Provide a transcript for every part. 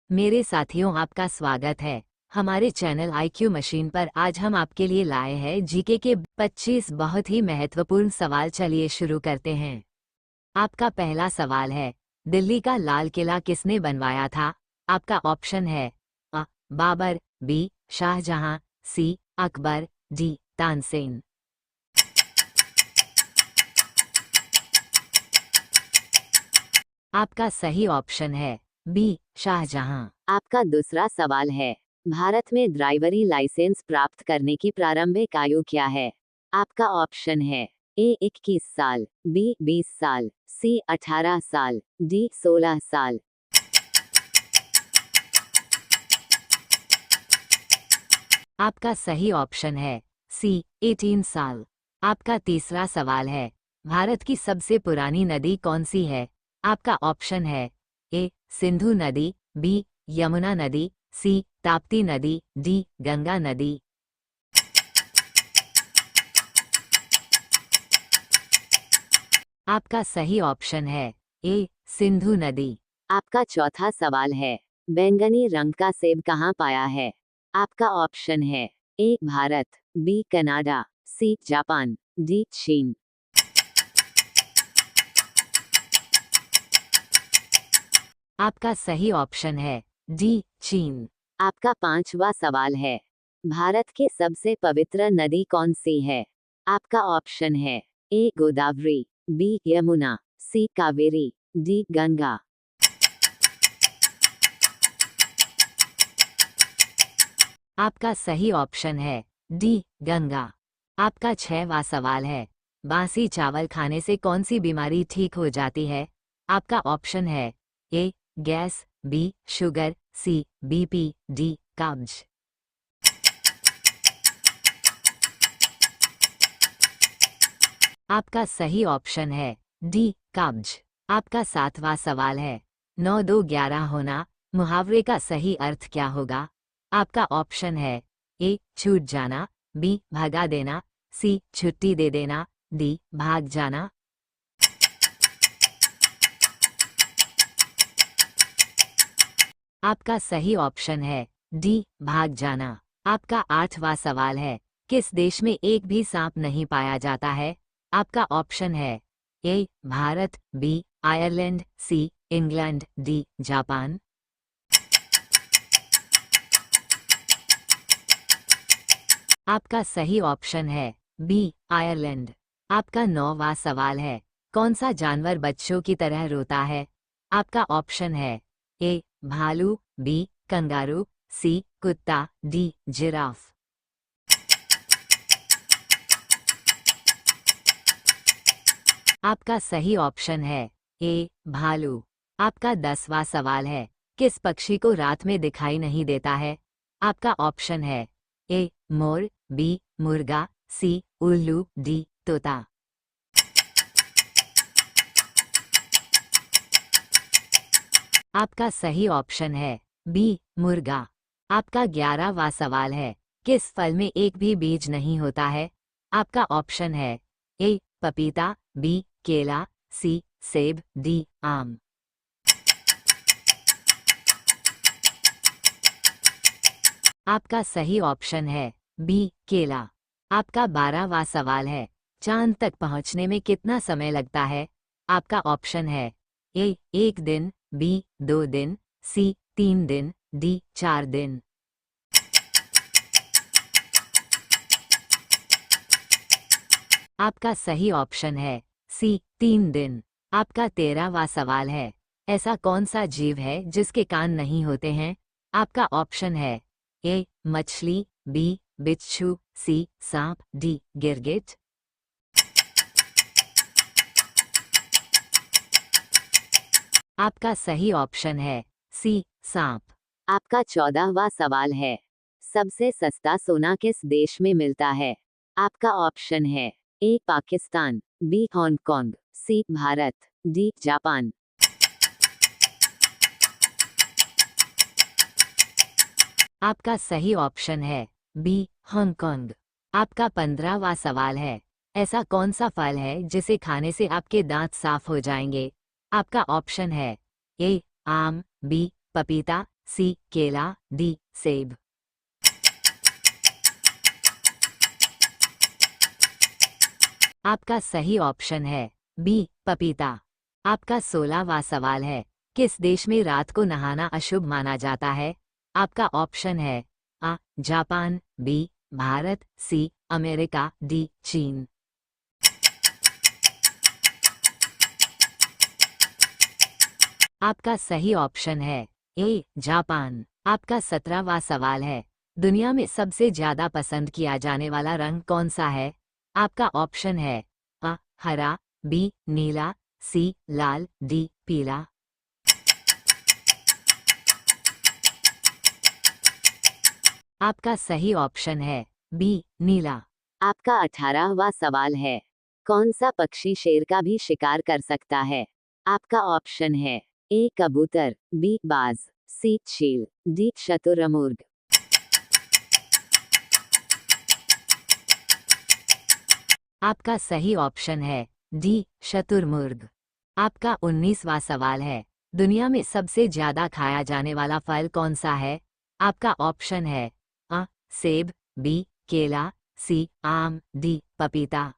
मेरे साथियों, आपका स्वागत है हमारे चैनल IQ मशीन पर। आज हम आपके लिए लाए हैं जीके के 25 बहुत ही महत्वपूर्ण सवाल। चलिए शुरू करते हैं। आपका पहला सवाल है, दिल्ली का लाल किला किसने बनवाया था? आपका ऑप्शन है अ. बाबर, बी. शाहजहां, सी. अकबर, डी. तानसेन। आपका सही ऑप्शन है बी. शाहजहां। आपका दूसरा सवाल है, भारत में ड्राइवरी लाइसेंस प्राप्त करने की प्रारंभिक आयु क्या है? आपका ऑप्शन है ए. 21 साल, बी. 20 साल, सी. 18 साल, डी. 16 साल। आपका सही ऑप्शन है सी. 18 साल। आपका तीसरा सवाल है, भारत की सबसे पुरानी नदी कौन सी है? आपका ऑप्शन है ए. सिंधु नदी, बी. यमुना नदी, सी. ताप्ती नदी, डी. गंगा नदी। आपका सही ऑप्शन है ए. सिंधु नदी। आपका चौथा सवाल है, बैंगनी रंग का सेब कहाँ पाया है? आपका ऑप्शन है A. Bharat, B. Canada, C. Japan, D. चीन। आपका सही ऑप्शन है डी. चीन। आपका पांचवा सवाल है, भारत की सबसे पवित्र नदी कौन सी है? आपका ऑप्शन है ए. गोदावरी, बी. यमुना, सी. कावेरी, डी. गंगा। आपका सही ऑप्शन है डी. गंगा। आपका छठवां सवाल है, बासी चावल खाने से कौन सी बीमारी ठीक हो जाती है? आपका ऑप्शन है A. Gas, B. Sugar, C. BP, D. कब्ज। आपका सही ऑप्शन है डी. कब्ज। आपका सातवां सवाल है, 9-2-11 होना मुहावरे का सही अर्थ क्या होगा? आपका ऑप्शन है ए. छूट जाना, बी. भगा देना, सी. छुट्टी दे देना, डी. भाग जाना। आपका सही ऑप्शन है डी. भाग जाना। आपका आठवां सवाल है, किस देश में एक भी सांप नहीं पाया जाता है? आपका ऑप्शन है A. Bharat, B. Ireland, C. England, D. Japan. आपका सही ऑप्शन है बी. आयरलैंड। आपका नौवां सवाल है, कौन सा जानवर बच्चों की तरह रोता है? आपका ऑप्शन है ए. भालू, बी. कंगारू, सी. कुत्ता, डी. जिराफ। आपका सही ऑप्शन है ए. भालू। आपका 10वां सवाल है, किस पक्षी को रात में दिखाई नहीं देता है? आपका ऑप्शन है ए. मोर, बी. मुर्गा, सी. उल्लू, डी. तोता। आपका सही ऑप्शन है बी. मुर्गा। आपका 11वां सवाल है, किस फल में एक भी बीज नहीं होता है? आपका ऑप्शन है ए. पपीता, बी. केला, सी. सेब, डी. आम। आपका सही ऑप्शन है बी. केला। आपका 12वां सवाल है, चांद तक पहुंचने में कितना समय लगता है? आपका ऑप्शन है ए. 1 दिन, बी. 2 दिन, सी. 3 दिन, डी. 4 दिन। आपका सही ऑप्शन है सी. 3 दिन। आपका 13वां सवाल है, ऐसा कौन सा जीव है जिसके कान नहीं होते हैं? आपका ऑप्शन है ए. मछली, बी. बिच्छू, सी. सांप, डी. गिरगिट। आपका सही ऑप्शन है सी. सांप। आपका 14वां सवाल है, सबसे सस्ता सोना किस देश में मिलता है? आपका ऑप्शन है ए. पाकिस्तान, बी. हांगकांग, सी. भारत, डी. जापान। आपका सही ऑप्शन है बी. हांगकांग। आपका 15वां सवाल है, ऐसा कौन सा फल है जिसे खाने से आपके दांत साफ हो जाएंगे? आपका ऑप्शन है ए. आम, बी. पपीता, सी केला, डी सेब। आपका सही ऑप्शन है बी पपीता। आपका 16वां सवाल है, किस देश में रात को नहाना अशुभ माना जाता है? आपका ऑप्शन है A Japan, B Bharat, C America, D चीन। आपका सही ऑप्शन है ए जापान। आपका 17वां सवाल है, दुनिया में सबसे ज्यादा पसंद किया जाने वाला रंग कौन सा है? आपका ऑप्शन है आ हरा, बी नीला, सी लाल, डी पीला। आपका सही ऑप्शन है बी नीला। आपका 18वां सवाल है, कौन सा पक्षी शेर का भी शिकार कर सकता है? आपका ऑप्शन है ए कबूतर, बी बाज, सी चील, डी शतुरमुर्ग। आपका सही ऑप्शन है डी शतुरमुर्ग। आपका 19वां सवाल है, दुनिया में सबसे ज्यादा खाया जाने वाला फल कौन सा है? आपका ऑप्शन है आ सेब, बी केला, सी आम, डी पपीता।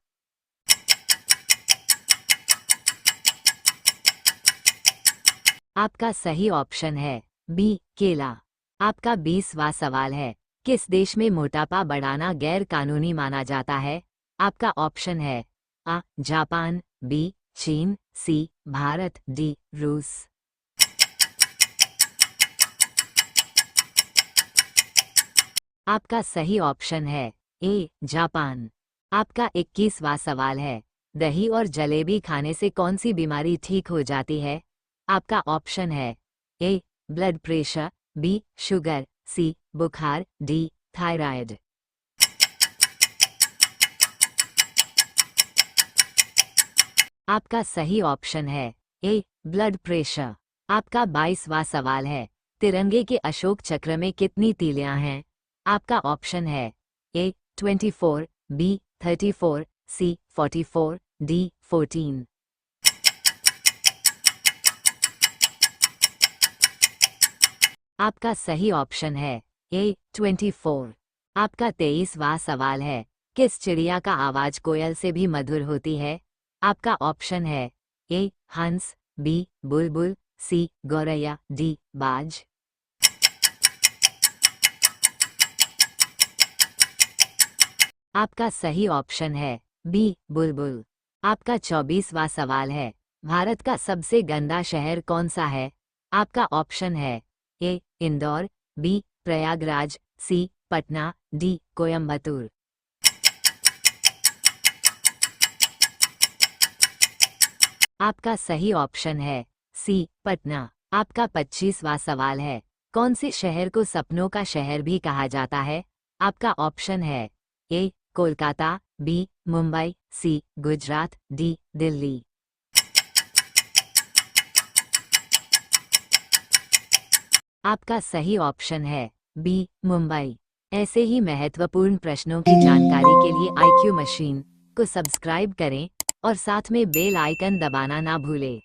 आपका सही ऑप्शन है बी केला। आपका 20वां सवाल है, किस देश में मोटापा बढ़ाना गैर कानूनी माना जाता है? आपका ऑप्शन है आ जापान, बी चीन, सी भारत, डी रूस। आपका सही ऑप्शन है ए जापान। आपका 21वां सवाल है, दही और जलेबी खाने से कौन सी बीमारी ठीक हो जाती है? आपका ऑप्शन है ए ब्लड प्रेशर, बी शुगर, सी बुखार, डी थायराइड। आपका सही ऑप्शन है ए ब्लड प्रेशर। आपका 22वां सवाल है, तिरंगे के अशोक चक्र में कितनी तीलियां हैं? आपका ऑप्शन है ए 24, बी 34, सी 44, डी 14। आपका सही ऑप्शन है ए 24। आपका 23वां सवाल है, किस चिड़िया का आवाज कोयल से भी मधुर होती है? आपका ऑप्शन है ए हंस, बी बुलबुल, सी गौरैया, डी बाज। आपका सही ऑप्शन है बी बुलबुल। आपका 24वां सवाल है, भारत का सबसे गंदा शहर कौन सा है? आपका ऑप्शन है ए इंदौर, बी प्रयागराज, सी पटना, डी कोयम्बतूर। आपका सही ऑप्शन है सी पटना। आपका 25वां सवाल है, कौन से शहर को सपनों का शहर भी कहा जाता है? आपका ऑप्शन है ए कोलकाता, बी मुंबई, सी गुजरात, डी दिल्ली। आपका सही ऑप्शन है बी मुंबई। ऐसे ही महत्वपूर्ण प्रश्नों की जानकारी के लिए IQ मशीन को सब्सक्राइब करें और साथ में बेल आइकन दबाना ना भूलें।